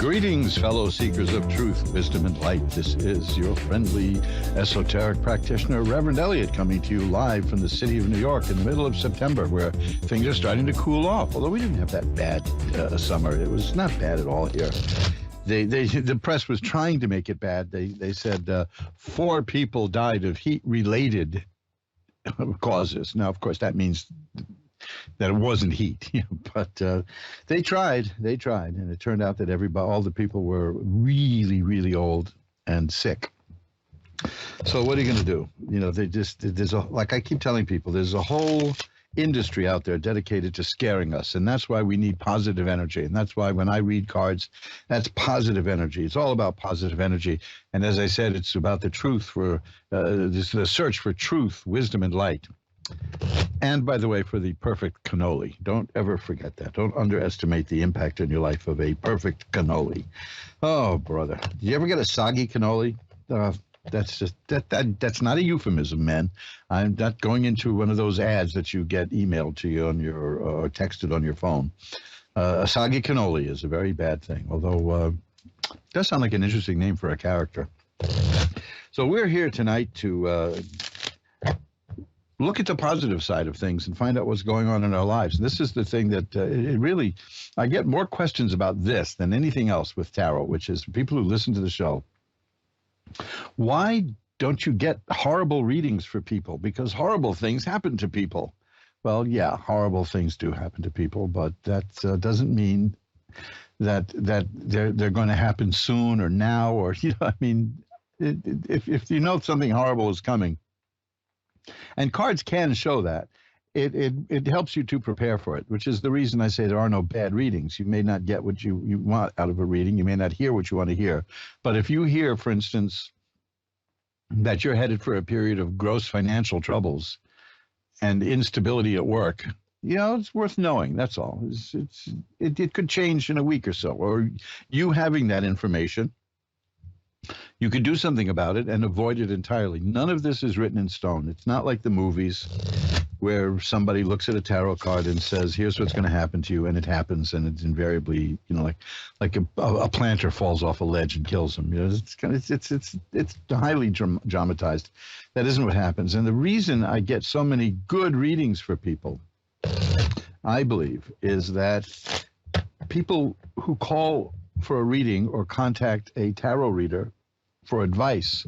Greetings, fellow seekers of truth, wisdom, and light. This is your friendly esoteric practitioner, Reverend Eliot, coming to you live from the city of New York in the middle of September, where things are starting to cool off. Although we didn't have that bad a summer. It was not bad at all here. The press was trying to make it bad. They said 4 people died of heat-related causes. Now, of course, that means that it wasn't heat, but they tried, and it turned out that all the people were really, really old and sick. So what are you going to do? Like I keep telling people, there's a whole industry out there dedicated to scaring us, and that's why we need positive energy, and that's why when I read cards, that's positive energy. It's all about positive energy, and as I said, it's about the truth the search for truth, wisdom, and light. And by the way, for the perfect cannoli. Don't ever forget that. Don't underestimate the impact in your life of a perfect cannoli. Oh, brother. Did you ever get a soggy cannoli? That's just that's not a euphemism, man. I'm not going into one of those ads that you get emailed to you on your or texted on your phone. A soggy cannoli is a very bad thing, although it does sound like an interesting name for a character. So we're here tonight to look at the positive side of things and find out what's going on in our lives. And this is the thing that I get more questions about this than anything else with tarot, which is people who listen to the show. Why don't you get horrible readings for people? Because horrible things happen to people. Well, yeah, horrible things do happen to people, but that doesn't mean that they're going to happen soon or now, or, if you know something horrible is coming, and cards can show that. It helps you to prepare for it, which is the reason I say there are no bad readings. You may not get what you want out of a reading. You may not hear what you want to hear. But if you hear, for instance, that you're headed for a period of gross financial troubles and instability at work, it's worth knowing. That's all. It could change in a week or so. Or you having that information, you could do something about it and avoid it entirely. None of this is written in stone. It's not like the movies where somebody looks at a tarot card and says, here's what's going to happen to you, and it happens, and it's invariably, like a planter falls off a ledge and kills him. It's highly dramatized. That isn't what happens. And the reason I get so many good readings for people, I believe, is that people who call for a reading or contact a tarot reader for advice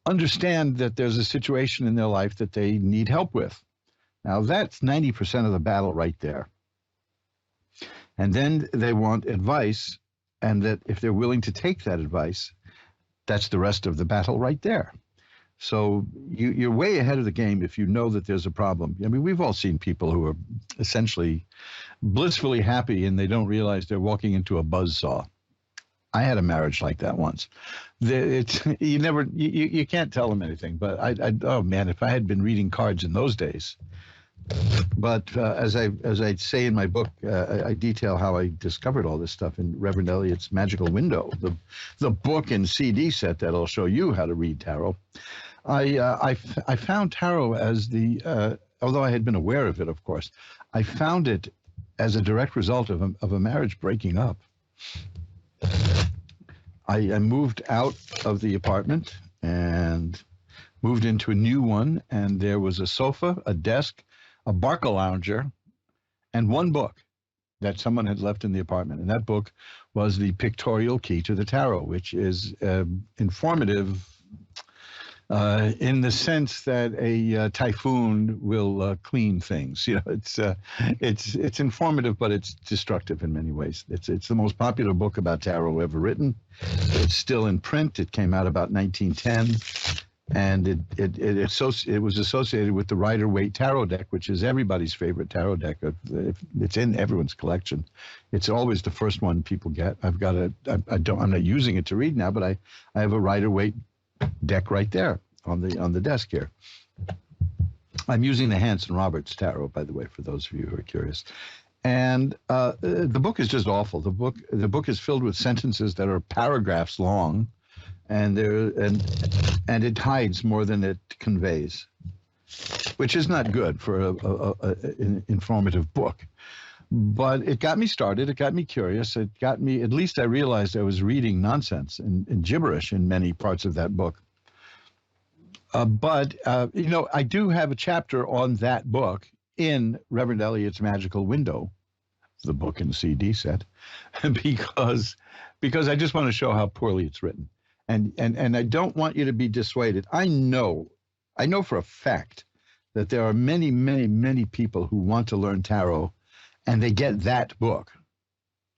understand that there's a situation in their life that they need help with. Now, that's 90% of the battle right there. And then they want advice, and that if they're willing to take that advice, that's the rest of the battle right there. So you're way ahead of the game if you know that there's a problem. I mean, we've all seen people who are essentially blissfully happy and they don't realize they're walking into a buzzsaw. I had a marriage like that once. You can't tell them anything. But oh man, if I had been reading cards in those days. But as I say in my book, I detail how I discovered all this stuff in Reverend Eliot's Magickal Window, the book and CD set that'll show you how to read tarot. I found tarot as although I had been aware of it, of course, I found it as a direct result of a marriage breaking up. I moved out of the apartment and moved into a new one, and there was a sofa, a desk, a Barca lounger, and one book that someone had left in the apartment. And that book was The Pictorial Key to the Tarot, which is informative in the sense that a typhoon will clean things. It's informative, but it's destructive in many ways. It's the most popular book about tarot ever written. It's still in print. It came out about 1910, and it was associated with the Rider-Waite tarot deck, which is everybody's favorite tarot deck. It's in everyone's collection. It's always the first one people get. I'm not using it to read now, but I have a Rider-Waite deck right there on the desk here. I'm using the Hanson Roberts tarot, by the way, for those of you who are curious. And the book is just awful. The book is filled with sentences that are paragraphs long, and it hides more than it conveys, which is not good for an informative book. But it got me started. It got me curious. It got me, at least I realized I was reading nonsense and gibberish in many parts of that book. But I do have a chapter on that book in Reverend Eliot's Magical Window, the book and CD set, because I just want to show how poorly it's written. And I don't want you to be dissuaded. I know for a fact that there are many, many, many people who want to learn tarot, and they get that book,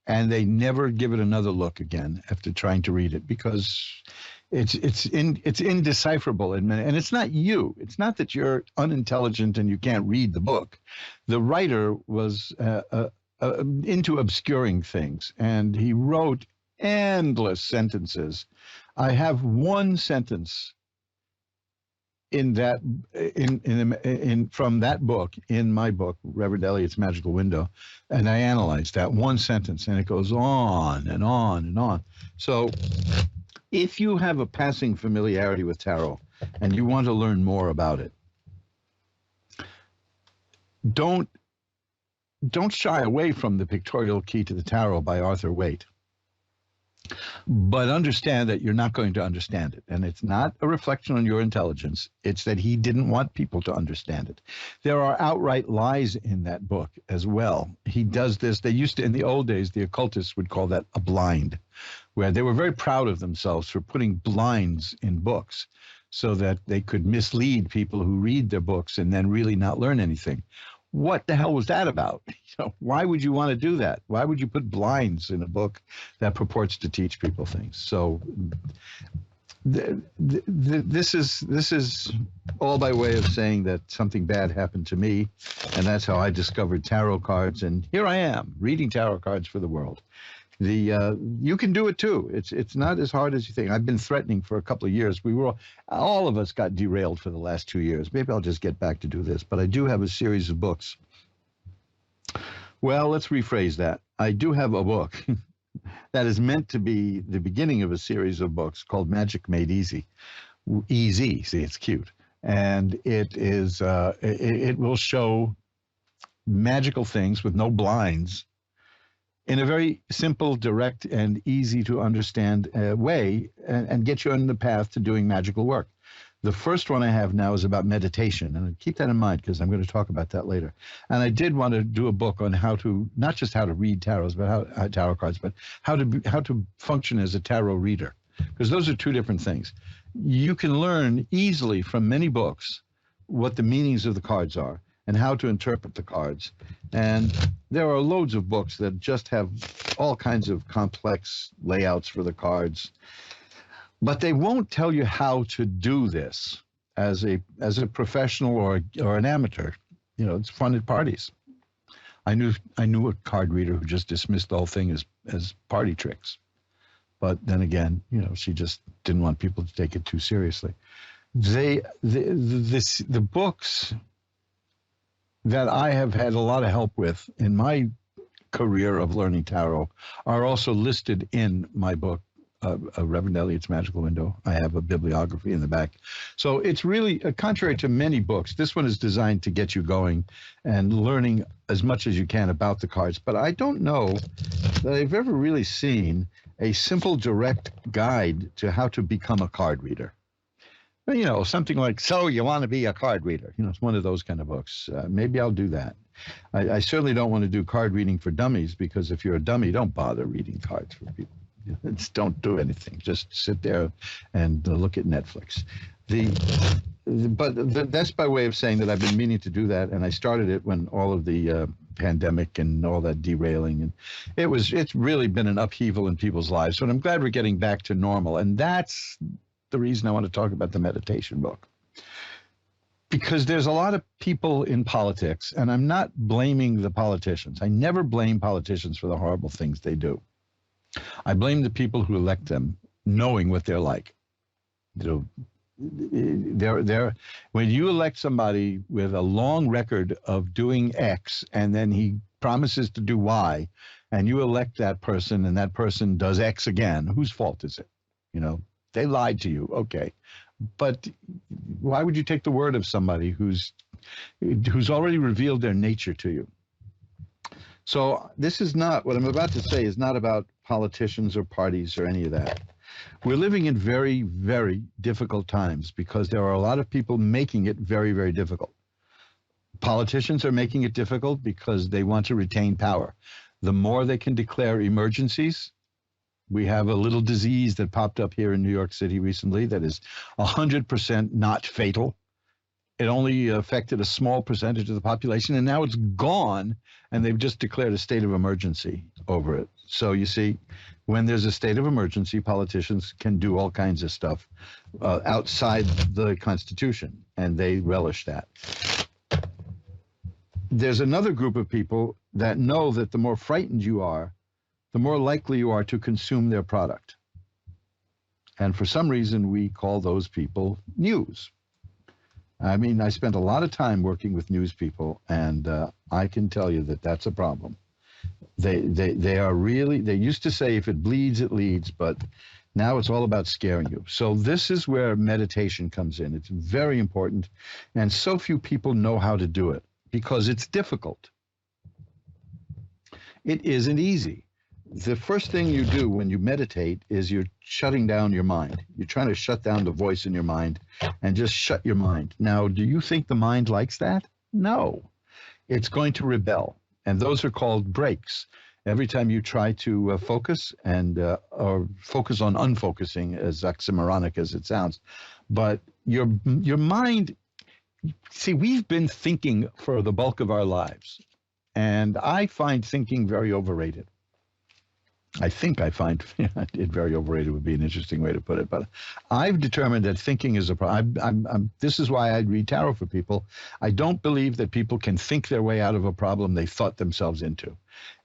and they never give it another look again after trying to read it, because it's indecipherable and it's not you. It's not that you're unintelligent and you can't read the book. The writer was into obscuring things, and he wrote endless sentences. I have one sentence in that from that book, in my book, Reverend Eliot's Magical Window, and I analyzed that one sentence, and it goes on and on and on. So if you have a passing familiarity with tarot and you want to learn more about it, don't shy away from The Pictorial Key to the Tarot by Arthur Waite. But understand that you're not going to understand it. And it's not a reflection on your intelligence. It's that he didn't want people to understand it. There are outright lies in that book as well. He does this. They used to, in the old days, the occultists would call that a blind, where they were very proud of themselves for putting blinds in books so that they could mislead people who read their books and then really not learn anything. What the hell was that about? Why would you want to do that? Why would you put blinds in a book that purports to teach people things? So this is all by way of saying that something bad happened to me, and that's how I discovered tarot cards, and here I am reading tarot cards for the world. You can do it too. It's not as hard as you think. I've been threatening for a couple of years. All of us got derailed for the last 2 years. Maybe I'll just get back to do this, but I do have a series of books. Well, let's rephrase that. I do have a book that is meant to be the beginning of a series of books called Magic Made Easy. Easy, see, it's cute. And it is, it will show magical things with no blinds in a very simple, direct, and easy to understand way, and get you on the path to doing magical work. The first one I have now is about meditation, and keep that in mind because I'm going to talk about that later. And I did want to do a book on how to, not just how to read tarots, but tarot cards, but how to function as a tarot reader, because those are two different things. You can learn easily from many books what the meanings of the cards are and how to interpret the cards. And there are loads of books that just have all kinds of complex layouts for the cards, but they won't tell you how to do this as a professional or an amateur. It's fun at parties. I knew a card reader who just dismissed the whole thing as party tricks. But then again, she just didn't want people to take it too seriously. The books that I have had a lot of help with in my career of learning tarot are also listed in my book, Reverend Eliot's Magical Window. I have a bibliography in the back. So it's really, contrary to many books, this one is designed to get you going and learning as much as you can about the cards. But I don't know that I've ever really seen a simple, direct guide to how to become a card reader. Something like, so you want to be a card reader. It's one of those kind of books. Maybe I'll do that. I certainly don't want to do card reading for dummies, because if you're a dummy, don't bother reading cards for people. Don't do anything. Just sit there and look at Netflix. But that's by way of saying that I've been meaning to do that, and I started it when all of the pandemic and all that derailing, and it's really been an upheaval in people's lives. So I'm glad we're getting back to normal, and that's the reason I want to talk about the meditation book. Because there's a lot of people in politics, and I'm not blaming the politicians. I never blame politicians for the horrible things they do. I blame the people who elect them, knowing what they're like. When you elect somebody with a long record of doing X, and then he promises to do Y, and you elect that person, and that person does X again, whose fault is it? They lied to you, okay. But why would you take the word of somebody who's already revealed their nature to you? So this is not, what I'm about to say is not about politicians or parties or any of that. We're living in very, very difficult times because there are a lot of people making it very, very difficult. Politicians are making it difficult because they want to retain power. The more they can declare emergencies, we have a little disease that popped up here in New York City recently that is 100% not fatal. It only affected a small percentage of the population, and now it's gone, and they've just declared a state of emergency over it. So you see, when there's a state of emergency, politicians can do all kinds of stuff outside the Constitution, and they relish that. There's another group of people that know that the more frightened you are, the more likely you are to consume their product. And for some reason, we call those people news. I mean, I spent a lot of time working with news people, and I can tell you that that's a problem. They are really, they used to say if it bleeds, it leads, but now it's all about scaring you. So this is where meditation comes in. It's very important, and so few people know how to do it because it's difficult. It isn't easy. The first thing you do when you meditate is you're shutting down your mind. You're trying to shut down the voice in your mind and just shut your mind. Now, do you think the mind likes that? No. It's going to rebel. And those are called breaks. Every time you try to focus and or focus on unfocusing, as oxymoronic as it sounds, but your mind, see, we've been thinking for the bulk of our lives. And I find thinking very overrated. I find it very overrated would be an interesting way to put it, but I've determined that thinking is a problem. This is why I read tarot for people. I don't believe that people can think their way out of a problem they thought themselves into.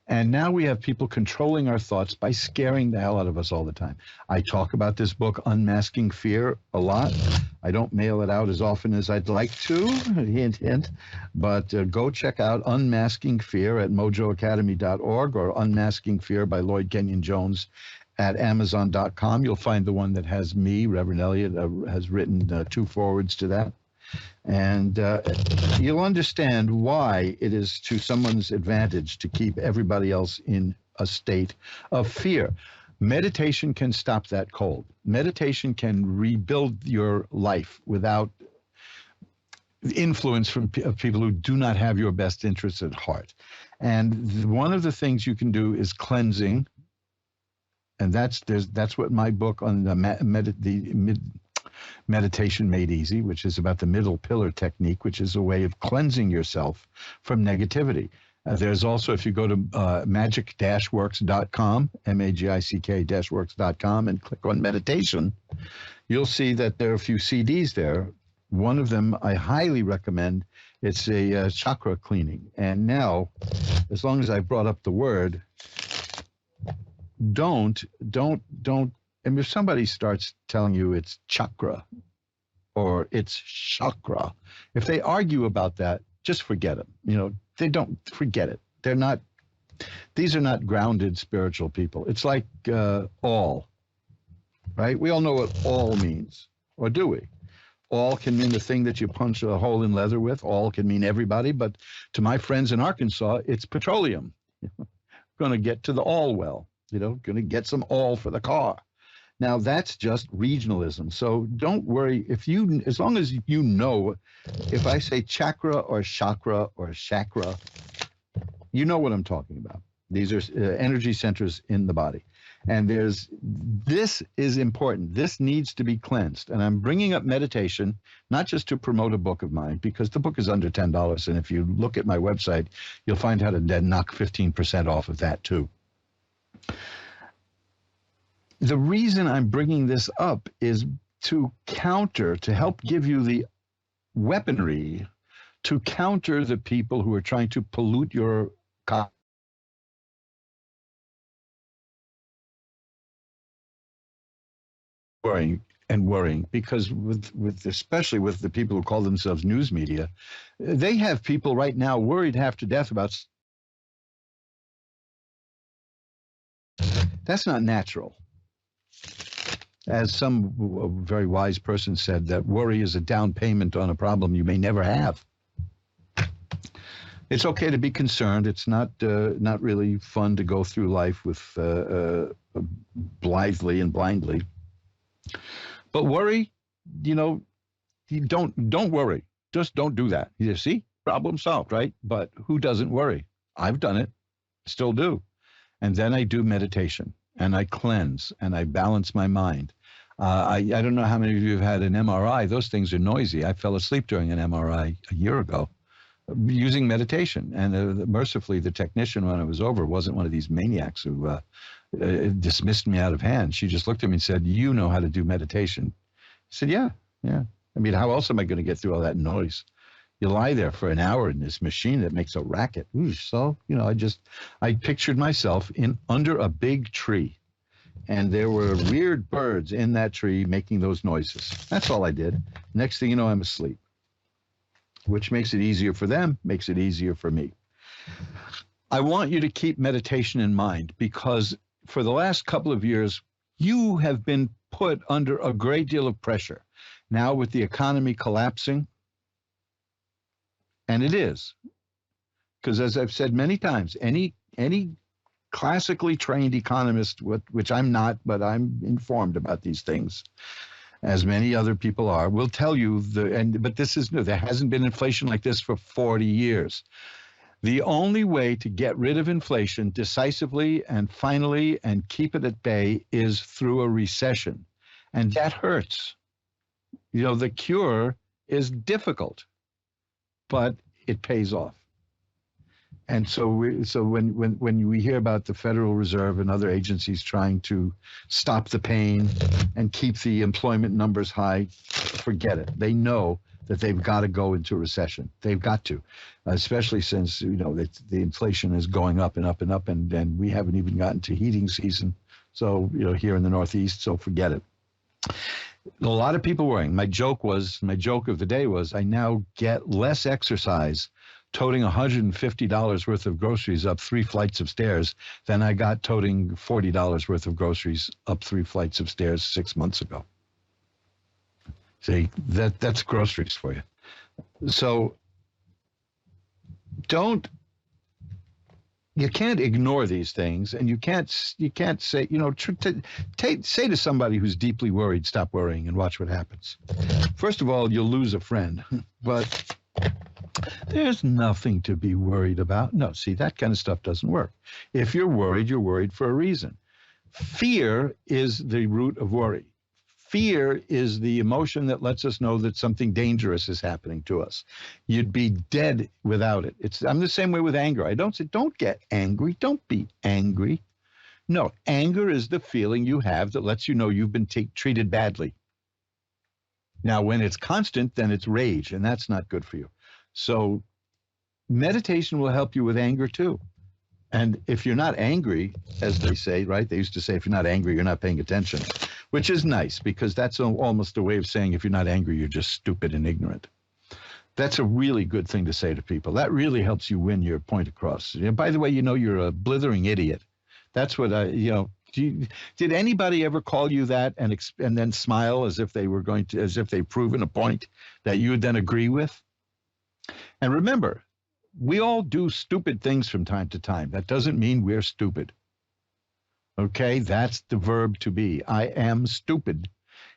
And now we have people controlling our thoughts by scaring the hell out of us all the time. I talk about this book, Unmasking Fear, a lot. I don't mail it out as often as I'd like to, hint, hint. But go check out Unmasking Fear at mojoacademy.org or Unmasking Fear by Lloyd Kenyon Jones at Amazon.com. You'll find the one that has me, Reverend Eliot, has written 2 forwards to that. And you'll understand why it is to someone's advantage to keep everybody else in a state of fear. Meditation can stop that cold. Meditation can rebuild your life without influence from people who do not have your best interests at heart. And one of the things you can do is cleansing. And that's what my book on the Meditation Made Easy, which is about the middle pillar technique, which is a way of cleansing yourself from negativity. There's also, if you go to magick-works.com, magick-works.com, and click on meditation, you'll see that there are a few CDs there. One of them I highly recommend. It's a chakra cleaning. And now, as long as I brought up the word, don't, and if somebody starts telling you it's chakra or it's chakra, if they argue about that, just forget them. You know, they don't forget it. These are not grounded spiritual people. It's like all, right? We all know what all means, or do we? All can mean the thing that you punch a hole in leather with. All can mean everybody, but to my friends in Arkansas, it's petroleum. Going to get to the all well, going to get some all for the car. Now, that's just regionalism. So don't worry as long as you know, if I say chakra or chakra, you know what I'm talking about. These are energy centers in the body. And this is important. This needs to be cleansed. And I'm bringing up meditation, not just to promote a book of mine, because the book is under $10. And if you look at my website, you'll find how to knock 15% off of that too. The reason I'm bringing this up is to help give you the weaponry to counter the people who are trying to pollute your worrying, because especially with the people who call themselves news media, they have people right now worried half to death about. That's not natural. As some very wise person said, that worry is a down payment on a problem you may never have. It's okay to be concerned. It's not really fun to go through life with blithely and blindly. But worry, you know, you don't worry. Just don't do that. You see, problem solved, right? But who doesn't worry? I've done it, still do. And then I do meditation and I cleanse and I balance my mind. I don't know how many of you have had an MRI. Those things are noisy. I fell asleep during an MRI a year ago using meditation. And mercifully, the technician, when it was over, wasn't one of these maniacs who dismissed me out of hand. She just looked at me and said, "You know how to do meditation." I said, yeah. I mean, how else am I going to get through all that noise? You lie there for an hour in this machine that makes a racket. Ooh, so, I pictured myself under a big tree. And there were weird birds in that tree making those noises. That's all I did. Next thing you know, I'm asleep, which makes it easier for them, makes it easier for me. I want you to keep meditation in mind because for the last couple of years, you have been put under a great deal of pressure. Now with the economy collapsing, and it is, because as I've said many times, any classically trained economist, which I'm not, but I'm informed about these things, as many other people are, will tell you but this is new. There hasn't been inflation like this for 40 years. The only way to get rid of inflation decisively and finally and keep it at bay is through a recession. And that hurts. The cure is difficult, but it pays off. And so when we hear about the Federal Reserve and other agencies trying to stop the pain and keep the employment numbers high, forget it. They know that they've got to go into recession. They've got to, especially since, the inflation is going up and up and up, and we haven't even gotten to heating season. So, here in the Northeast, so forget it. A lot of people worrying. My joke of the day was I now get less exercise toting $150 worth of groceries up 3 flights of stairs than I got toting $40 worth of groceries up 3 flights of stairs 6 months ago. See, that's groceries for you. So you can't ignore these things, and you can't say, say to somebody who's deeply worried, stop worrying and watch what happens. First of all, you'll lose a friend, but there's nothing to be worried about. No, see, that kind of stuff doesn't work. If you're worried for a reason. Fear is the root of worry. Fear is the emotion that lets us know that something dangerous is happening to us. You'd be dead without it. I'm the same way with anger. I don't say, don't get angry. Don't be angry. No, anger is the feeling you have that lets you know you've been treated badly. Now, when it's constant, then it's rage, and that's not good for you. So meditation will help you with anger too. And if you're not angry, as they say, right? They used to say, if you're not angry, you're not paying attention, which is nice because that's almost a way of saying if you're not angry, you're just stupid and ignorant. That's a really good thing to say to people. That really helps you win your point across. By the way, you're a blithering idiot. That's what did anybody ever call you that and then smile as if they've proven a point that you would then agree with? And remember, we all do stupid things from time to time. That doesn't mean we're stupid. Okay, that's the verb to be. I am stupid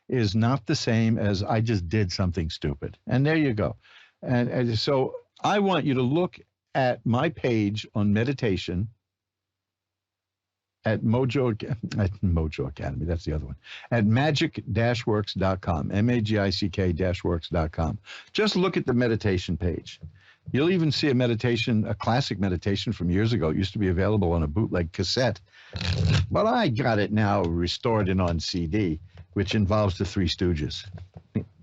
is not the same as I just did something stupid. And there you go. And so I want you to look at my page on meditation at Mojo Academy, that's the other one, at magic-works.com, magick-works.com. Just look at the meditation page. You'll even see a classic meditation from years ago. It used to be available on a bootleg cassette, but I got it now restored and on CD, which involves the Three Stooges.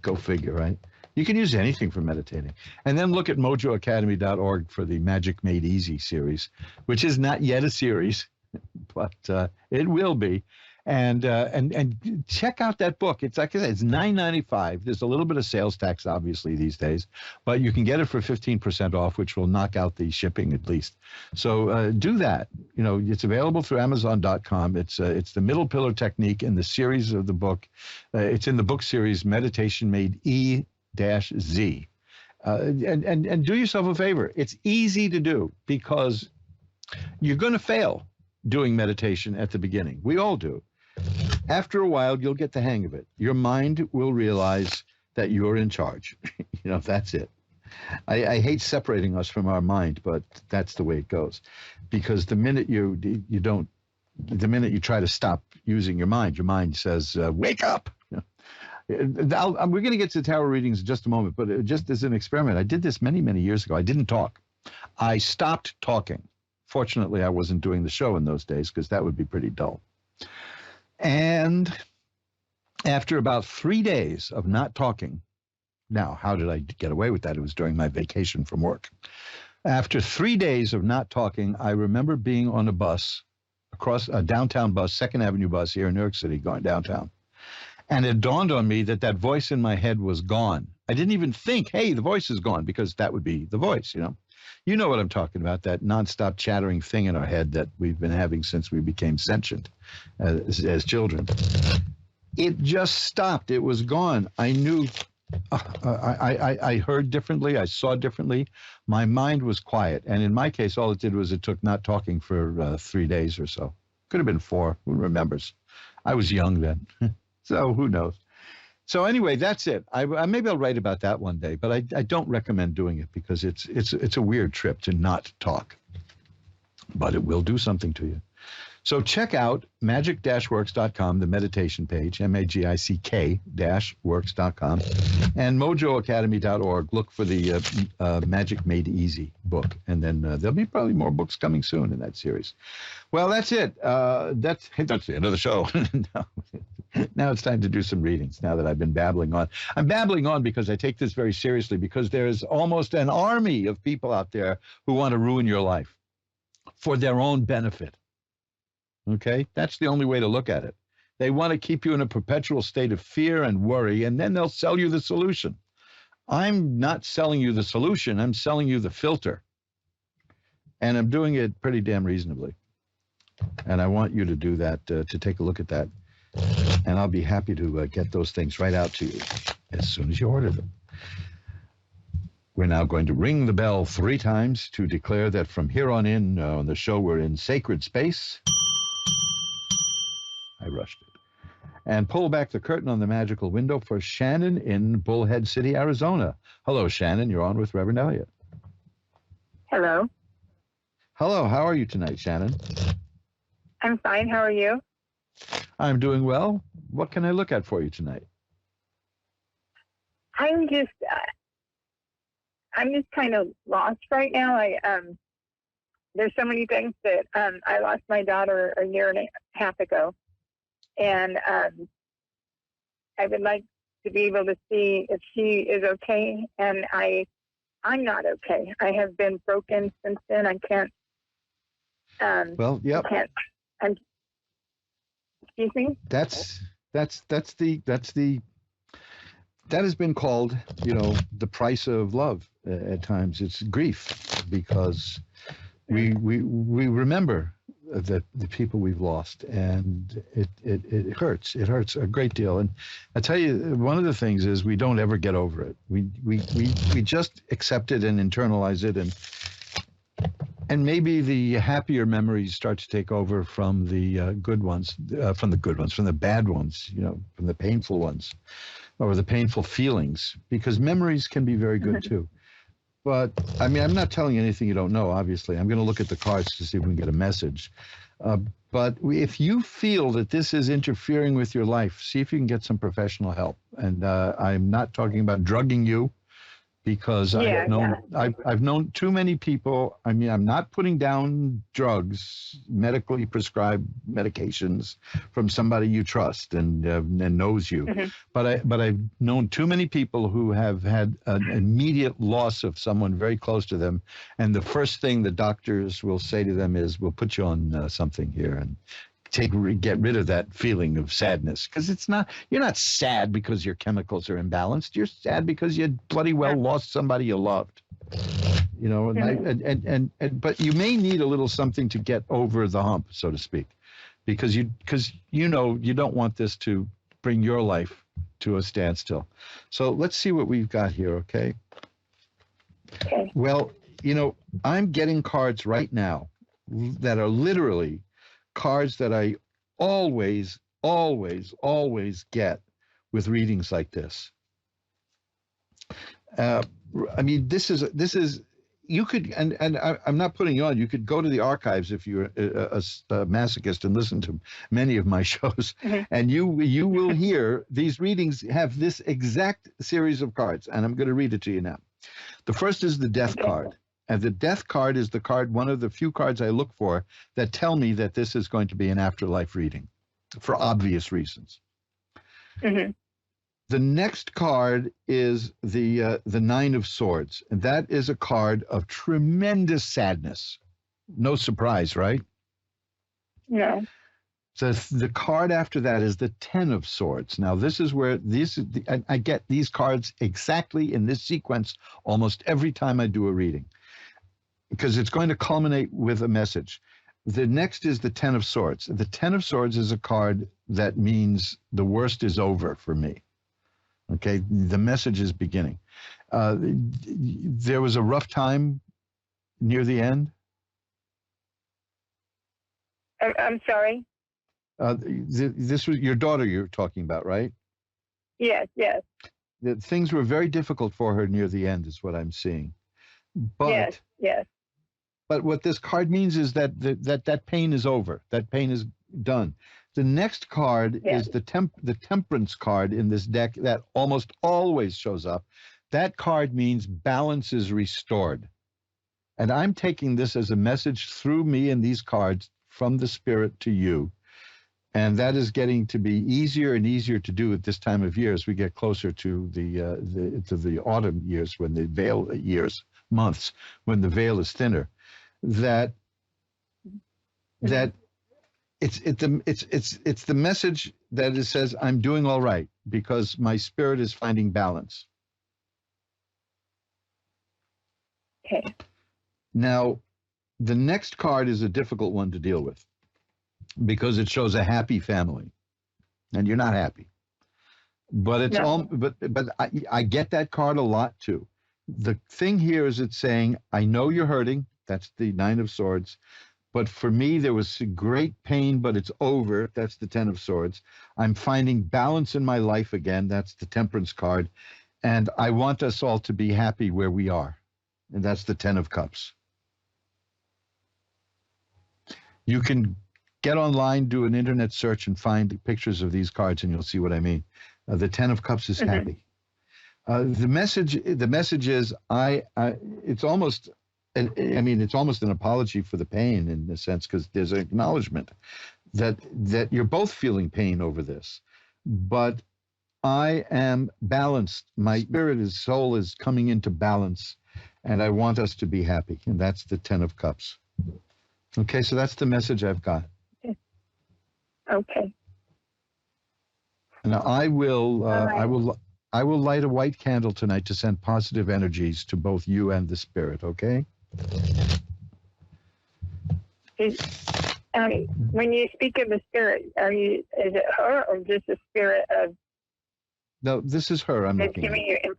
Go figure, right? You can use anything for meditating. And then look at mojoacademy.org for the Magic Made Easy series, which is not yet a series, but it will be. And check out that book. It's like I said, it's $9.95. There's a little bit of sales tax, obviously, these days, but you can get it for 15% off, which will knock out the shipping at least. So do that. It's available through Amazon.com. It's the middle pillar technique in the series of the book. It's in the book series Meditation Made E-Z. And do yourself a favor. It's easy to do because you're going to fail doing meditation at the beginning. We all do. After a while, you'll get the hang of it. Your mind will realize that you're in charge. That's it. I hate separating us from our mind, but that's the way it goes. Because the minute the minute you try to stop using your mind says, wake up. We're going to get to the tarot readings in just a moment, but just as an experiment, I did this many, many years ago. I didn't talk. I stopped talking. Fortunately, I wasn't doing the show in those days because that would be pretty dull. And after about 3 days of not talking, now, how did I get away with that? It was during my vacation from work. After 3 days of not talking, I remember being on a bus, across a downtown bus, 2nd Avenue bus here in New York City, going downtown. And it dawned on me that voice in my head was gone. I didn't even think, hey, the voice is gone, because that would be the voice, You know what I'm talking about, that nonstop chattering thing in our head that we've been having since we became sentient as children. It just stopped. It was gone. I knew, I heard differently. I saw differently. My mind was quiet. And in my case, all it did was it took not talking for 3 days or so. Could have been 4. Who remembers? I was young then. So who knows? So anyway, that's it. Maybe I'll write about that one day, but I don't recommend doing it because it's a weird trip to not talk. But it will do something to you. So check out magic-works.com, the meditation page, magick-works.com, and mojoacademy.org. Look for the Magic Made Easy book, and then there'll be probably more books coming soon in that series. Well, that's it. That's the end of the show. Now it's time to do some readings, now that I've been babbling on. I'm babbling on because I take this very seriously, because there's almost an army of people out there who want to ruin your life for their own benefit. Okay? That's the only way to look at it. They want to keep you in a perpetual state of fear and worry, and then they'll sell you the solution. I'm not selling you the solution. I'm selling you the filter. And I'm doing it pretty damn reasonably. And I want you to do that, to take a look at that. And I'll be happy to get those things right out to you as soon as you order them. We're now going to ring the bell 3 times to declare that from here on in, on the show, we're in sacred space. I rushed it. And pull back the curtain on the magical window for Shannon in Bullhead City, Arizona. Hello, Shannon. You're on with Reverend Eliot. Hello. Hello. How are you tonight, Shannon? I'm fine. How are you? I'm doing well. What can I look at for you tonight? I'm just kind of lost right now. There's so many things that I lost my daughter a year and a half ago, and I would like to be able to see if she is okay. And I'm not okay. I have been broken since then. I can't. Well, yep. I can't. Excuse me. That has been called, the price of love. At times, it's grief, because we remember the people we've lost, and it hurts. It hurts a great deal. And I tell you, one of the things is we don't ever get over it. We just accept it and internalize it, and maybe the happier memories start to take over from the good ones, from the bad ones, from the painful ones, or the painful feelings, because memories can be very good too. But, I mean, I'm not telling you anything you don't know, obviously. I'm going to look at the cards to see if we can get a message. But if you feel that this is interfering with your life, see if you can get some professional help. And I'm not talking about drugging you, because I've known too many people. I mean, I'm not putting down drugs, medically prescribed medications from somebody you trust and knows you. Mm-hmm. But I've known too many people who have had an immediate loss of someone very close to them, and the first thing the doctors will say to them is, "We'll put you on something here and get rid of that feeling of sadness." Because you're not sad because your chemicals are imbalanced. You're sad because you bloody well lost somebody you loved. But you may need a little something to get over the hump, so to speak, because you don't want this to bring your life to a standstill. So let's see what we've got here, okay? Okay. Well, I'm getting cards right now that are literally cards that I always, always, always get with readings like this. Uh, I mean, this is you could and I'm not putting you on. You could go to the archives if you're a masochist and listen to many of my shows, and you will hear these readings have this exact series of cards. And I'm going to read it to you now. The first is the death card. And the death card is the card, one of the few cards I look for that tell me that this is going to be an afterlife reading for obvious reasons. Mm-hmm. The next card is the Nine of Swords, and that is a card of tremendous sadness. No surprise, right? No. So the card after that is the Ten of Swords. Now, this is where I get these cards exactly in this sequence almost every time I do a reading, because it's going to culminate with a message. The next is the Ten of Swords. The Ten of Swords is a card that means the worst is over for me. Okay, the message is beginning. There was a rough time near the end. I'm sorry? This was your daughter you're talking about, right? Yes, yes. Things were very difficult for her near the end, is what I'm seeing. But, yes. But what this card means is that that pain is over. That pain is done. The next card is the Temperance card in this deck that almost always shows up. That card means balance is restored. And I'm taking this as a message through me and these cards from the Spirit to you. And that is getting to be easier and easier to do at this time of year as we get closer to the autumn years, when the veil months, when the veil is thinner. That it's the message that it says I'm doing all right because my spirit is finding balance. Okay. Now, the next card is a difficult one to deal with because it shows a happy family, and you're not happy. But it's but I get that card a lot too. The thing here is it's saying I know you're hurting. That's the Nine of Swords. But for me, there was great pain, but it's over. That's the Ten of Swords. I'm finding balance in my life again. That's the Temperance card. And I want us all to be happy where we are. And that's the Ten of Cups. You can get online, do an internet search, and find pictures of these cards, and you'll see what I mean. The Ten of Cups is happy. The message is it's almost... I mean, it's almost an apology for the pain in a sense, because there's an acknowledgement that you're both feeling pain over this. But I am balanced. My soul is coming into balance, and I want us to be happy. And that's the Ten of Cups. Okay, so that's the message I've got. Okay. Now I will light a white candle tonight to send positive energies to both you and the Spirit. Okay. When you speak of the Spirit, is it her or just the Spirit of? No, this is her. I'm looking at.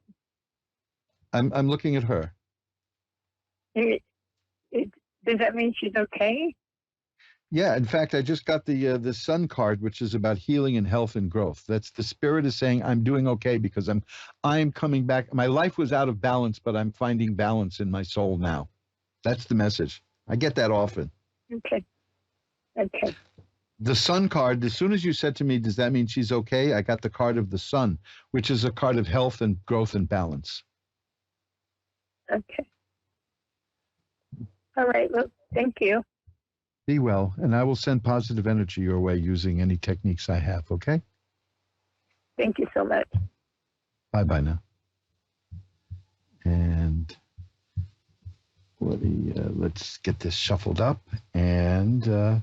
I'm looking at her. Does that mean she's okay? Yeah. In fact, I just got the Sun card, which is about healing and health and growth. That's the Spirit is saying I'm doing okay because I'm coming back. My life was out of balance, but I'm finding balance in my soul now. That's the message. I get that often. Okay. The Sun card, as soon as you said to me, does that mean she's okay? I got the card of the Sun, which is a card of health and growth and balance. Okay. All right. Well, thank you. Be well, and I will send positive energy your way using any techniques I have, okay? Thank you so much. Bye-bye now. And let's get this shuffled up. And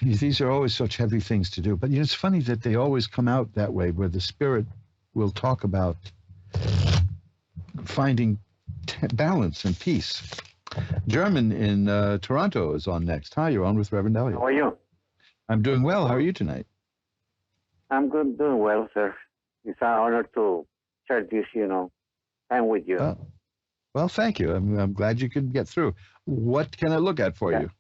these are always such heavy things to do. But it's funny that they always come out that way, where the Spirit will talk about finding balance and peace. German in Toronto is on next. Hi, you're on with Reverend Eliot. How are you? I'm doing well. How are you tonight? I'm good, doing well, sir. It's an honor to share this, time with you. Oh, Well, thank you. I'm glad you could get through. What can I look at for Yeah. you?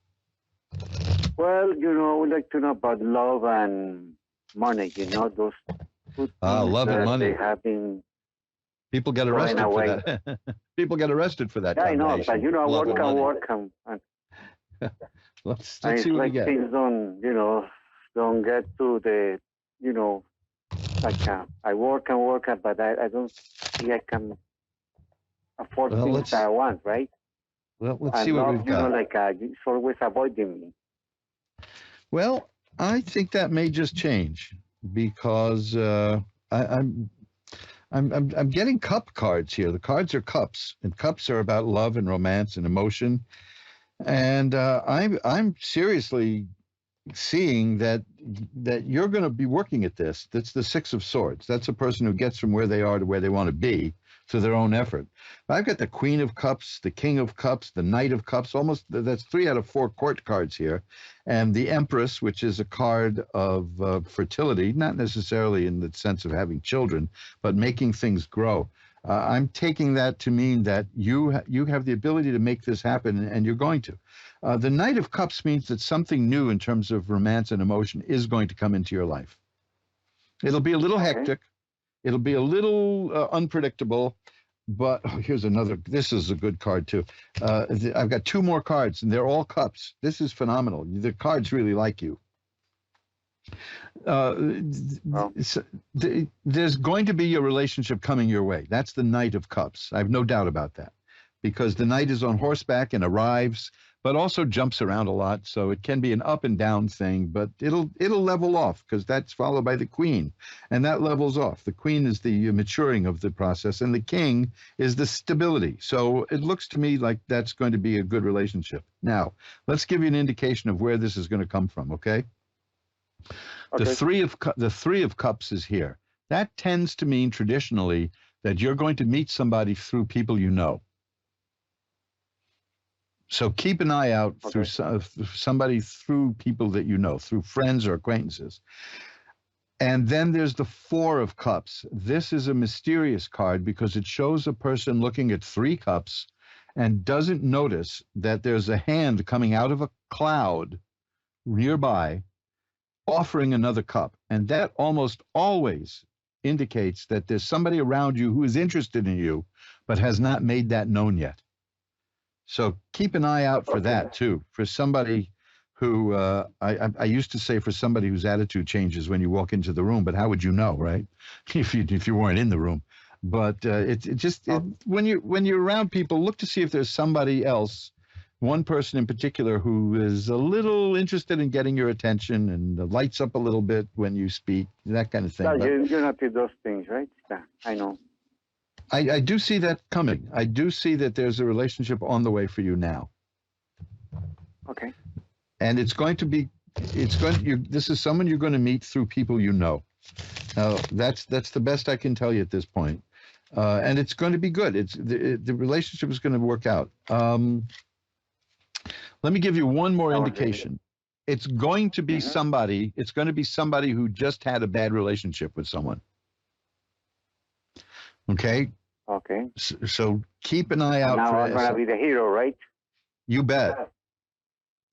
Well, I would like to know about love and money. Those two things Love and that they money. have been People get going arrested for away. that. People get arrested for that Yeah, I know, but combination. I Love and money. work, and Let's it's see what we like get. things don't get to the, you know, like I work and work, but I don't think I can afford Well, things that I want, right? let's see And what love, we've got. it's always avoiding me. Well, I think that may just change because I'm getting cup cards here. The cards are cups, and cups are about love and romance and emotion. And I'm seriously seeing that you're going to be working at this. That's the Six of Swords. That's a person who gets from where they are to where they want to be through their own effort. I've got the Queen of Cups, the King of Cups, the Knight of Cups. Almost that's 3 out of 4 court cards here, and the Empress, which is a card of fertility, not necessarily in the sense of having children, but making things grow. I'm taking that to mean that you have the ability to make this happen, and you're going to. The Knight of Cups means that something new in terms of romance and emotion is going to come into your life. It'll be a little hectic. It'll be a little unpredictable, but here's another. This is a good card too. I've got 2 more cards, and they're all cups. This is phenomenal. The cards really like you. There's going to be a relationship coming your way. That's the Knight of Cups. I have no doubt about that, because the knight is on horseback and arrives, but also jumps around a lot. So it can be an up and down thing, but it'll level off, because that's followed by the queen, and that levels off. The queen is the maturing of the process, and the king is the stability. So it looks to me like that's going to be a good relationship. Now, let's give you an indication of where this is going to come from, okay? Okay. The three of cups is here. That tends to mean traditionally that you're going to meet somebody through people you know. So keep an eye out through somebody, through people that you know, through friends or acquaintances. And then there's the 4 of Cups. This is a mysterious card because it shows a person looking at 3 cups and doesn't notice that there's a hand coming out of a cloud nearby offering another cup. And that almost always indicates that there's somebody around you who is interested in you, but has not made that known yet. So keep an eye out for that too, for somebody who, I used to say for somebody whose attitude changes when you walk into the room, but how would you know, right? If you weren't in the room. But when you're around people, look to see if there's somebody else, one person in particular, who is a little interested in getting your attention and lights up a little bit when you speak, that kind of thing. Yeah, you notice those things, right? Yeah, I know. I do see that coming. I do see that there's a relationship on the way for you now. Okay. And this is someone you're going to meet through people you know. Now, that's the best I can tell you at this point. And it's going to be good. The relationship is going to work out. Let me give you one more indication. It's going to be somebody. It's going to be somebody who just had a bad relationship with someone. Okay. Okay. So keep an eye out. Now I'm gonna be the hero, right? You bet.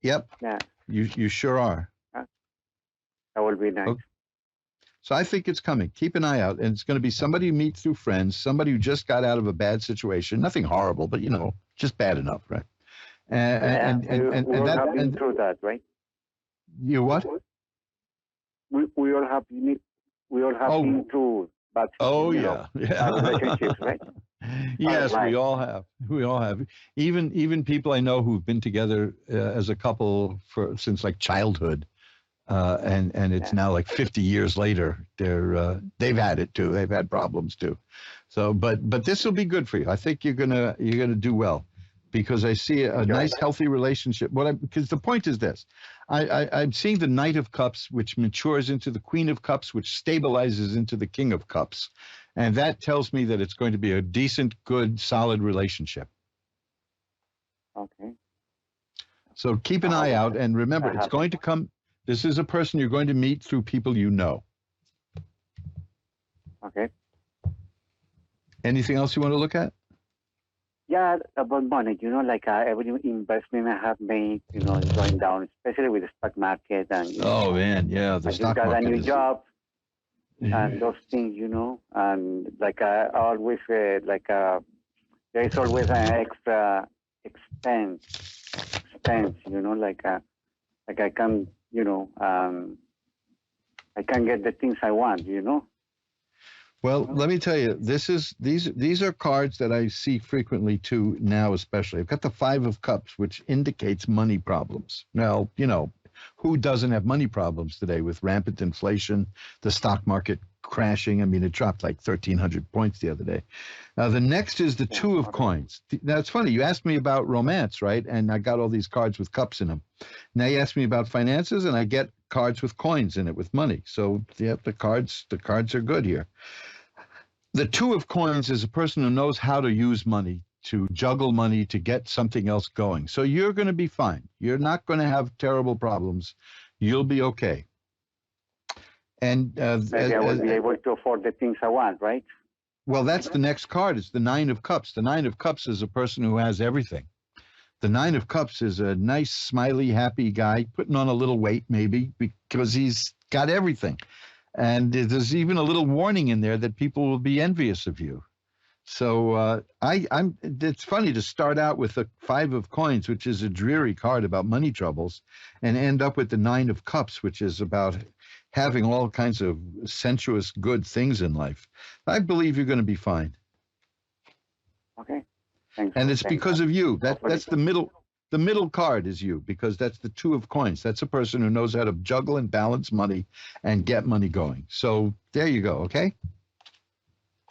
Yep. Yeah. You sure are. That will be nice. Okay. So I think it's coming. Keep an eye out, and it's going to be somebody you meet through friends, somebody who just got out of a bad situation. Nothing horrible, but just bad enough, right? And we all have been through that, right? You what? We all have been through bad relationships, right? Yes, we all have. We all have. Even people I know who've been together as a couple since like childhood, and it's now like 50 years later. They've had it too. They've had problems too. So, but this will be good for you. I think you're gonna do well, because I see a nice, healthy relationship. Because the point is this, I'm seeing the Knight of Cups, which matures into the Queen of Cups, which stabilizes into the King of Cups. And that tells me that it's going to be a decent, good, solid relationship. Okay. So keep an eye out, and remember, it's going to come. This is a person you're going to meet through people you know. Okay. Anything else you want to look at? Yeah, about money, like every investment I have made, is going down, especially with the stock market. And, Oh man, yeah, the I just stock got a market new is. job and those things, and like I always, there is always an extra expense, like I can, I can get the things I want. Well, let me tell you, these are cards that I see frequently too now, especially. I've got the Five of Cups, which indicates money problems. Now, who doesn't have money problems today with rampant inflation, the stock market crashing? I mean, it dropped like 1,300 points the other day. Now, the next is the Two of Coins. Now, it's funny. You asked me about romance, right? And I got all these cards with cups in them. Now you ask me about finances, and I get cards with coins in it, with money. So, yeah, the cards are good here. The Two of Coins is a person who knows how to use money, to juggle money, to get something else going. So you're going to be fine. You're not going to have terrible problems. You'll be okay. And maybe I will be able to afford the things I want, right? Well, that's the next card. It's the Nine of Cups. The Nine of Cups is a person who has everything. The Nine of Cups is a nice, smiley, happy guy, putting on a little weight maybe because he's got everything. And there's even a little warning in there that people will be envious of you. So it's funny to start out with the Five of Coins, which is a dreary card about money troubles, and end up with the Nine of Cups, which is about having all kinds of sensuous, good things in life. I believe you're going to be fine. Okay. Thanks. And it's because of you. That's the middle. The middle card is you, because that's the Two of Coins. That's a person who knows how to juggle and balance money and get money going. So there you go, okay?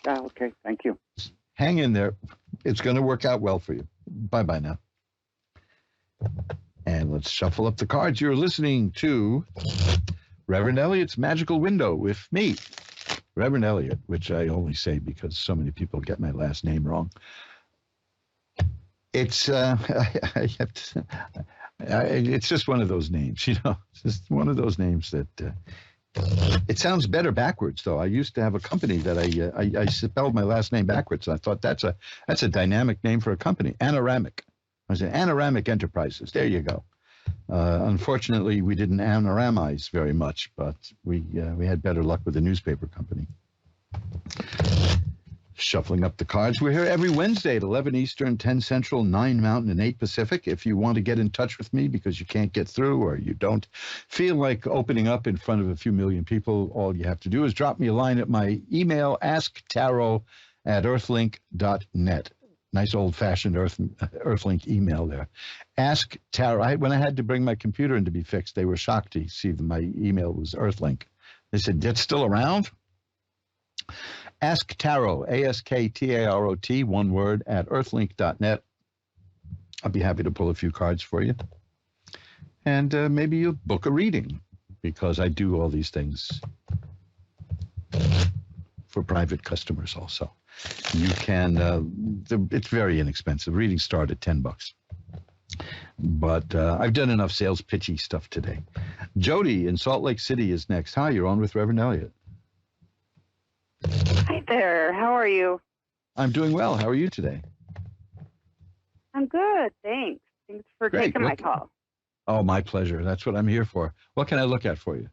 Yeah, okay. Thank you. Hang in there. It's going to work out well for you. Bye-bye now. And let's shuffle up the cards. You're listening to Reverend Eliot's Magickal Window with me, Reverend Eliot, which I only say because so many people get my last name wrong. It's it's just one of those names, It's just one of those names that it sounds better backwards. Though I used to have a company that I spelled my last name backwards. I thought that's a dynamic name for a company. Anoramic. I said Anoramic Enterprises. There you go. Unfortunately, we didn't anoramize very much, but we had better luck with the newspaper company. Shuffling up the cards. We're here every Wednesday at 11 Eastern, 10 Central, 9 Mountain, and 8 Pacific. If you want to get in touch with me because you can't get through or you don't feel like opening up in front of a few million people, all you have to do is drop me a line at my email, asktaro@earthlink.net. Nice old-fashioned Earthlink email there. Ask Taro. When I had to bring my computer in to be fixed, they were shocked to see that my email was Earthlink. They said, "That's still around?" Ask Tarot, ASKTAROT, one word, at earthlink.net. I'll be happy to pull a few cards for you. And maybe you'll book a reading, because I do all these things for private customers also. You can, it's very inexpensive. Readings start at $10. But I've done enough sales pitchy stuff today. Jody in Salt Lake City is next. Hi, you're on with Reverend Eliot. Hi there. How are you? I'm doing well. How are you today? I'm good. Thanks. Thanks for taking my call. Oh, my pleasure. That's what I'm here for. What can I look at for you?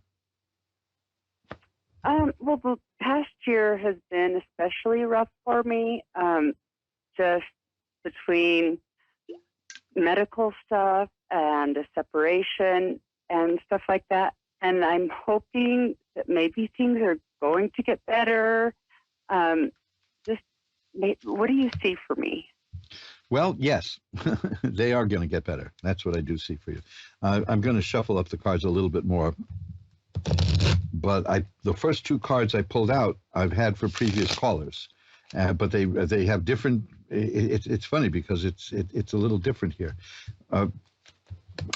Well, the past year has been especially rough for me, just between medical stuff and a separation and stuff like that. And I'm hoping that maybe things are going to get better. What do you see for me? Well, yes, they are going to get better. That's what I do see for you. I'm going to shuffle up the cards a little bit more. But the first two cards I pulled out, I've had for previous callers. But they have different. It's funny because it's a little different here.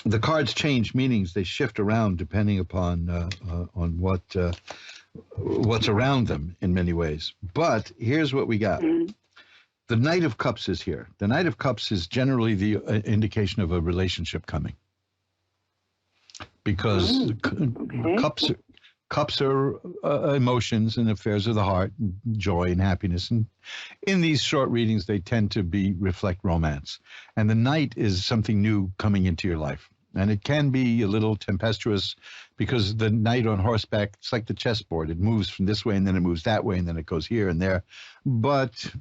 The cards change meanings; they shift around depending upon on what's around them in many ways. But here's what we got. Mm-hmm. The Knight of Cups is here. The Knight of Cups is generally the indication of a relationship coming, because Cups are emotions and affairs of the heart, joy and happiness. And in these short readings, they tend to reflect romance. And the Knight is something new coming into your life. And it can be a little tempestuous because the knight on horseback, it's like the chessboard. It moves from this way and then it moves that way and then it goes here and there. But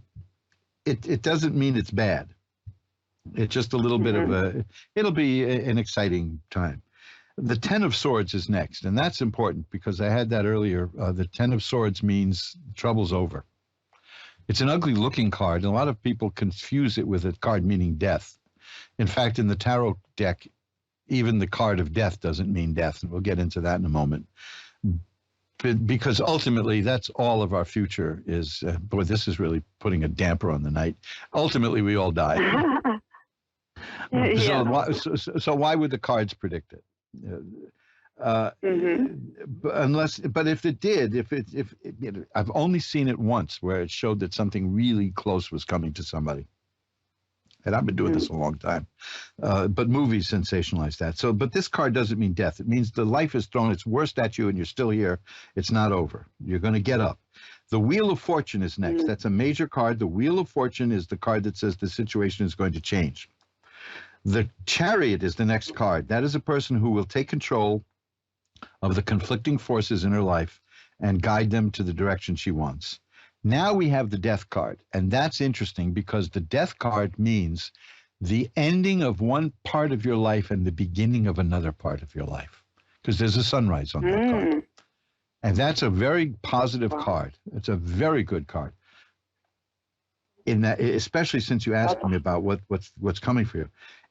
it doesn't mean it's bad. It's just a little bit of it'll be an exciting time. The Ten of Swords is next, and that's important because I had that earlier. The Ten of Swords means trouble's over. It's an ugly looking card, and a lot of people confuse it with a card meaning death. In fact, in the tarot deck, even the card of death doesn't mean death, and we'll get into that in a moment. Because ultimately, that's all of our future is, boy, this is really putting a damper on the night. Ultimately, we all die. Yeah. So why would the cards predict it? But if it did, I've only seen it once where it showed that something really close was coming to somebody. And I've been doing this a long time. But movies sensationalize that. But this card doesn't mean death. It means the life has thrown its worst at you and you're still here. It's not over. You're going to get up. The Wheel of Fortune is next. That's a major card. The Wheel of Fortune is the card that says the situation is going to change. The Chariot is the next card. That is a person who will take control of the conflicting forces in her life and guide them to the direction she wants. Now we have the Death card, and that's interesting because the Death card means the ending of one part of your life and the beginning of another part of your life, because there's a sunrise on that card. And that's a very positive card. It's a very good card. In that, especially since you asked me about what's coming for you.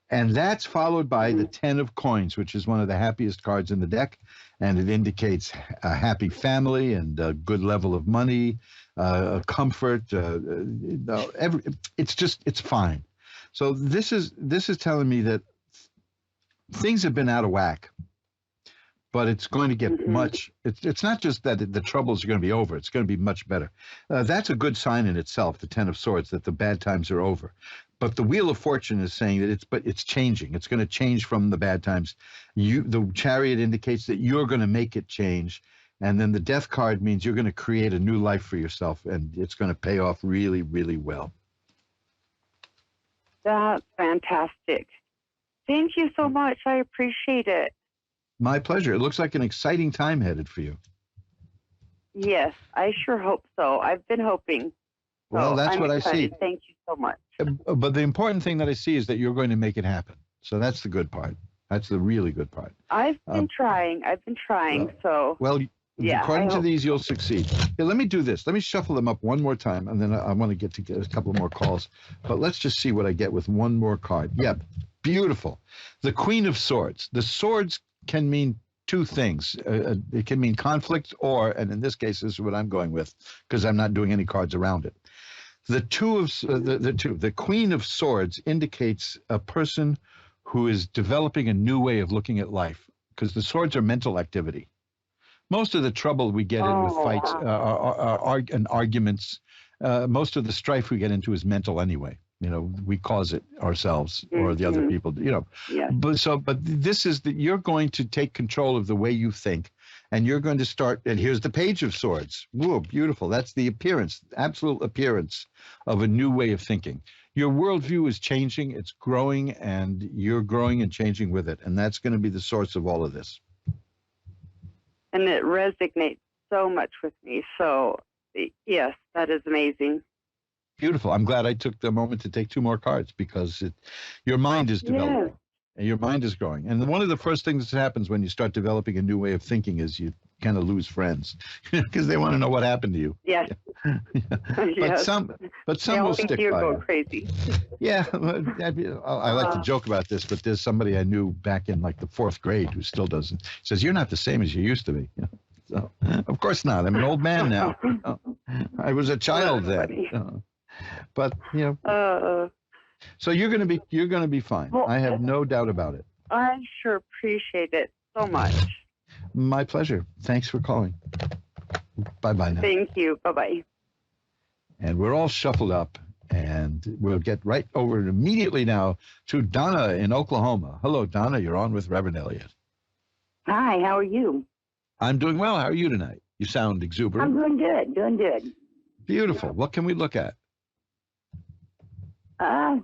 And that's followed by the Ten of Coins, which is one of the happiest cards in the deck. And it indicates a happy family and a good level of money, comfort. It's fine. So this is telling me that things have been out of whack, but it's going to get much. It's not just that the troubles are going to be over. It's going to be much better. That's a good sign in itself, the Ten of Swords, that the bad times are over. But the Wheel of Fortune is saying that it's changing. It's going to change from the bad times. The Chariot indicates that you're going to make it change. And then the Death card means you're going to create a new life for yourself, and it's going to pay off really, really well. That's fantastic. Thank you so much. I appreciate it. My pleasure. It looks like an exciting time headed for you. Yes, I sure hope so. I've been hoping. Well, that's I'm what excited. I see. Thank you so much. But the important thing that I see is that you're going to make it happen. So that's the good part. That's the really good part. I've been trying. Well, yeah, according to these, you'll succeed. Here, let me do this. Let me shuffle them up one more time, and then I want to get a couple more calls. But let's just see what I get with one more card. Yep, beautiful. The Queen of Swords. The swords can mean two things. It can mean conflict, and in this case, this is what I'm going with, because I'm not doing any cards around it. The Queen of Swords indicates a person who is developing a new way of looking at life, because the swords are mental activity. Most of the trouble we get in with fights and arguments, most of the strife we get into is mental anyway. We cause it ourselves or the other people, Yeah. But this is that you're going to take control of the way you think, and you're going to start, and here's the Page of Swords. Whoa, beautiful. That's the appearance, absolute appearance of a new way of thinking. Your worldview is changing, it's growing, and you're growing and changing with it. And that's going to be the source of all of this. And it resonates so much with me. So, yes, that is amazing. Beautiful. I'm glad I took the moment to take two more cards because your mind is developing. Yes. And your mind is growing. And one of the first things that happens when you start developing a new way of thinking is you kind of lose friends because they want to know what happened to you. Yes. But some will stick you're by going you. crazy. Yeah. I like to joke about this, but there's somebody I knew back in like the 4th grade who still doesn't. Says, you're not the same as you used to be. So, of course not. I'm an old man now. I was a child then. But, so you're going to be fine. Well, I have no doubt about it. I sure appreciate it so much. My pleasure. Thanks for calling. Bye-bye now. Thank you. Bye-bye. And we're all shuffled up, and we'll get right over immediately now to Donna in Oklahoma. Hello, Donna. You're on with Reverend Eliot. Hi, how are you? I'm doing well. How are you tonight? You sound exuberant. I'm doing good, doing good. Beautiful. What can we look at? I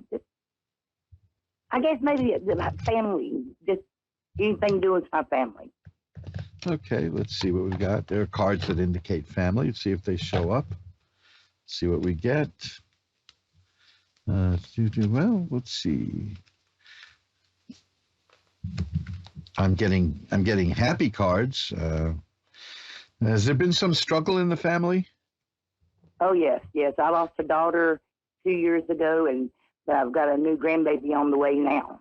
guess maybe my family, just anything to do with my family. Okay, let's see what we've got. There are cards that indicate family. Let's see if they show up. See what we get. Well, let's see. I'm getting happy cards. Has there been some struggle in the family? Oh, yes. I lost a daughter 2 years ago, and I've got a new grandbaby on the way now.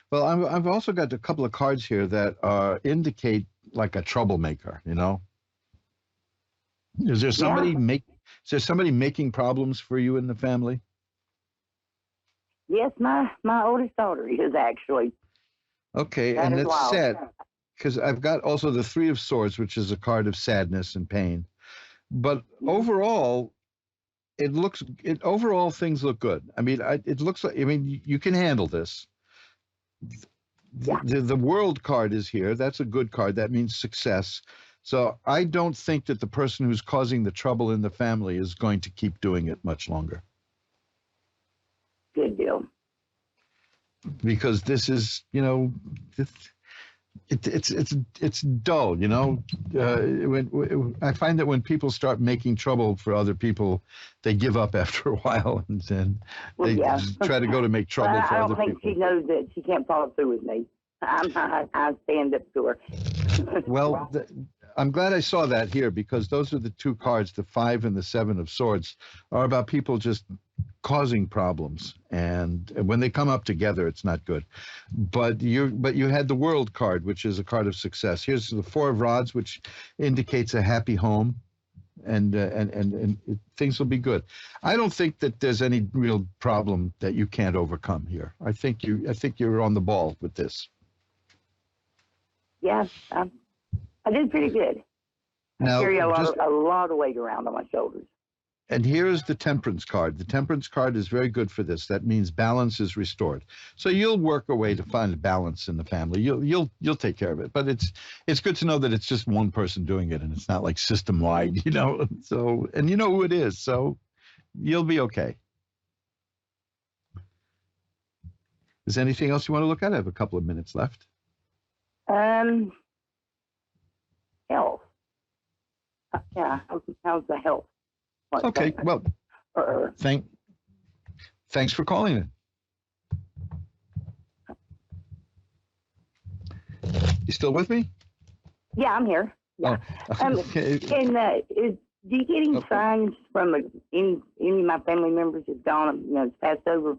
Well, I've also got a couple of cards here that indicate like a troublemaker, you know? Is there somebody making problems for you in the family? Yes, my oldest daughter is actually. Okay, That and is that's wild. sad because I've got also the Three of Swords, which is a card of sadness and pain. But overall, overall things look good. I mean, it looks like, I mean, you can handle this. Yeah. The World card is here. That's a good card. That means success. So I don't think that the person who's causing the trouble in the family is going to keep doing it much longer. Good deal. Because this is, you know, it's dull, you know. I find that when people start making trouble for other people, they give up after a while, and then they try to go to make trouble for other people. I don't think she knows that she can't follow through with me. I stand up to her. Well, I'm glad I saw that here, because those are the two cards, the 5 and the 7 of Swords, are about people just causing problems, and when they come up together, it's not good. But you had the World card, which is a card of success. Here's the 4 of Rods, which indicates a happy home, and things will be good. I don't think that there's any real problem that you can't overcome here. I think you're on the ball with this. Yeah, I did pretty good. Now, I carry a lot of weight around on my shoulders. And here's the Temperance card. The Temperance card is very good for this. That means balance is restored. So you'll work a way to find a balance in the family. You'll take care of it. But it's good to know that it's just one person doing it, and it's not like system wide, you know. So, and you know who it is, so you'll be okay. Is there anything else you want to look at? I have a couple of minutes left. Health. Yeah, how's the health? Okay, well, thanks for calling in. You still with me? Yeah, I'm here. Yeah. Oh, okay. Do you get any signs from any of my family members that's gone, you know, it's passed over?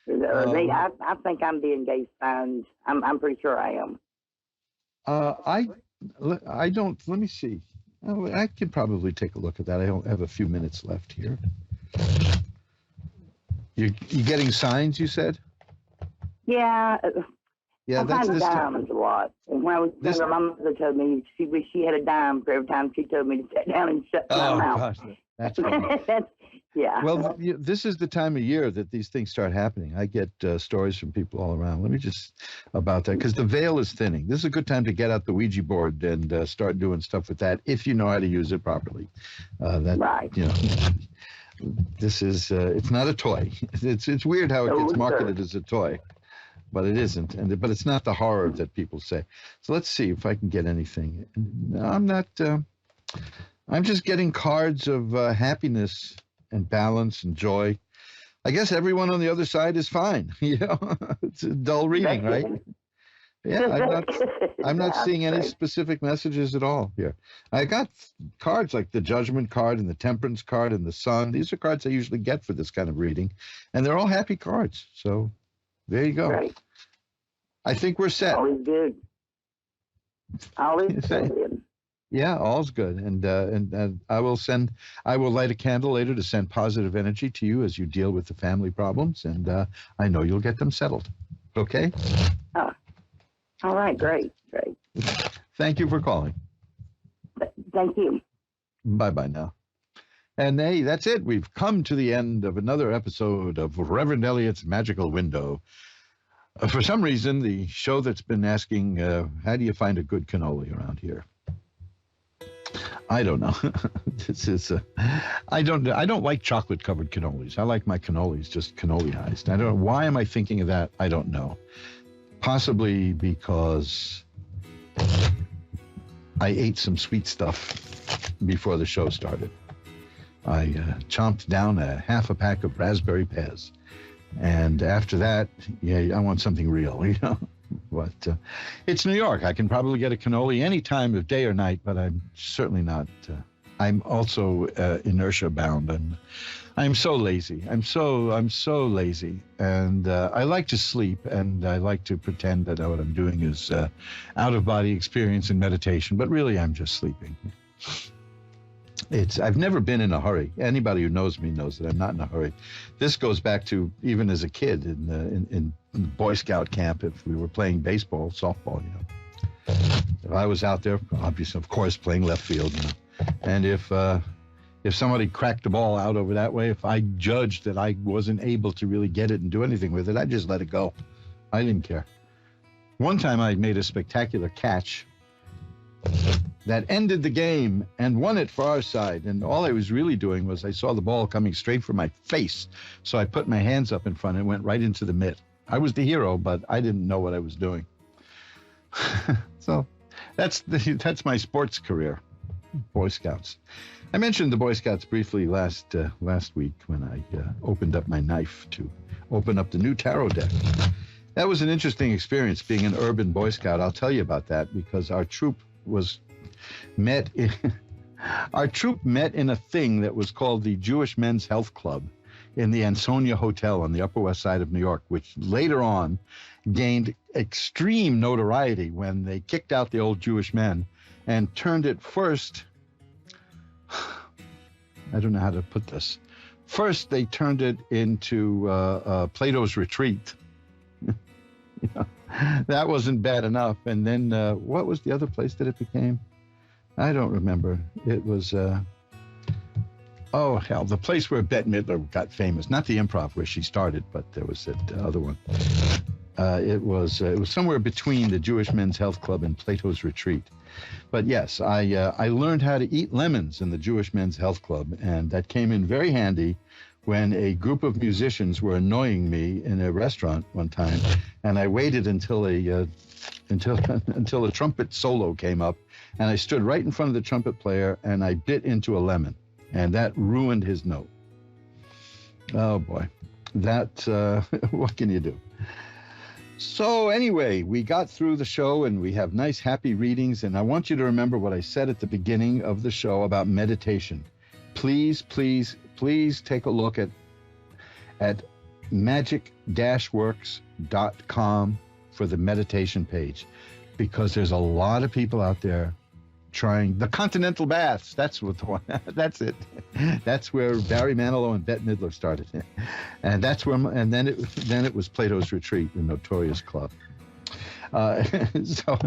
I think I'm being gave signs. I'm pretty sure I am. I don't. Let me see. Oh, I could probably take a look at that. I don't have a few minutes left here. You getting signs, you said? Yeah. Yeah, I that's find this diamonds a lot. And when I was younger, my mother told me she wished she had a dime for every time she told me to sit down and shut my mouth. Gosh, that's funny. Yeah. Well, this is the time of year that these things start happening. I get stories from people all around. Let me just about that, because the veil is thinning. This is a good time to get out the Ouija board and start doing stuff with that if you know how to use it properly. Right. You know, this is it's not a toy. It's weird how it gets marketed as a toy, but it isn't. But it's not the horror that people say. So let's see if I can get anything. No, I'm not. I'm just getting cards of happiness and balance and joy. I guess everyone on the other side is fine. You know, it's a dull reading, right? Yeah, I'm not seeing any specific messages at all here. I got cards like the Judgment card and the Temperance card and the Sun. These are cards I usually get for this kind of reading, and they're all happy cards. So there you go. Right. I think we're set. Always good. Always good. Yeah, all's good, and I will light a candle later to send positive energy to you as you deal with the family problems, and I know you'll get them settled. Okay? Oh, all right, great. Thank you for calling. Thank you. Bye-bye now. And hey, that's it. We've come to the end of another episode of Reverend Eliot's Magical Window. For some reason, the show that's been asking, how do you find a good cannoli around here? I don't know. This is I don't like chocolate covered cannolis. I like my cannolis just cannoliized. I don't know. Why am I thinking of that? I don't know. Possibly because I ate some sweet stuff before the show started. I chomped down a half a pack of raspberry Pez. And after that, yeah, I want something real, you know. But it's New York. I can probably get a cannoli any time of day or night, but I'm certainly not. I'm also inertia bound, and I'm so lazy. I'm so lazy, and I like to sleep, and I like to pretend that what I'm doing is out of body experience and meditation, but really I'm just sleeping. I've never been in a hurry. Anybody who knows me knows that I'm not in a hurry. This goes back to even as a kid in Boy Scout camp. If we were playing baseball, softball, you know, if I was out there, obviously, of course, playing left field, you know, and if somebody cracked the ball out over that way, if I judged that I wasn't able to really get it and do anything with it, I'd just let it go. I didn't care. One time I made a spectacular catch that ended the game and won it for our side. And all I was really doing was I saw the ball coming straight for my face. So I put my hands up in front and went right into the mitt. I was the hero, but I didn't know what I was doing. So that's my sports career, Boy Scouts. I mentioned the Boy Scouts briefly last week when I opened up my knife to open up the new tarot deck. That was an interesting experience being an urban Boy Scout. I'll tell you about that because our troop met in a thing that was called the Jewish Men's Health Club in the Ansonia Hotel on the Upper West Side of New York, which later on gained extreme notoriety when they kicked out the old Jewish men and turned it first. I don't know how to put this. First, they turned it into Plato's Retreat. You know, that wasn't bad enough. And then what was the other place that it became? I don't remember. It was, the place where Bette Midler got famous. Not the Improv where she started, but there was that other one. It was somewhere between the Jewish Men's Health Club and Plato's Retreat. But yes, I learned how to eat lemons in the Jewish Men's Health Club, and that came in very handy when a group of musicians were annoying me in a restaurant one time, and I waited until a trumpet solo came up, and I stood right in front of the trumpet player, and I bit into a lemon, and that ruined his note. Oh boy, that what can you do? So anyway, we got through the show, and we have nice, happy readings, and I want you to remember what I said at the beginning of the show about meditation. Please, please, please take a look at magic-works.com for the meditation page, because there's a lot of people out there trying the continental baths. That's what the one. That's it. That's where Barry Manilow and Bette Midler started, and that's where. And then it was Plato's Retreat, the notorious club. So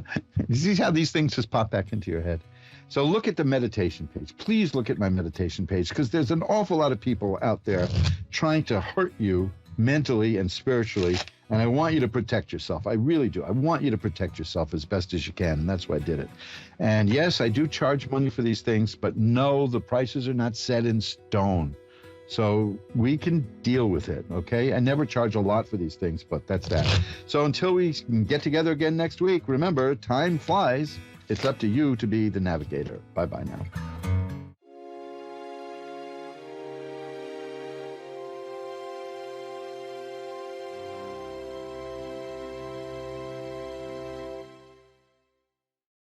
you see how these things just pop back into your head. So look at the meditation page. Please look at my meditation page, because there's an awful lot of people out there trying to hurt you mentally and spiritually, and I want you to protect yourself. I really do. I want you to protect yourself as best as you can, and that's why I did it. And yes, I do charge money for these things, but no, the prices are not set in stone. So we can deal with it, okay? I never charge a lot for these things, but that's that. So until we get together again next week, remember, time flies. It's up to you to be the navigator. Bye-bye now.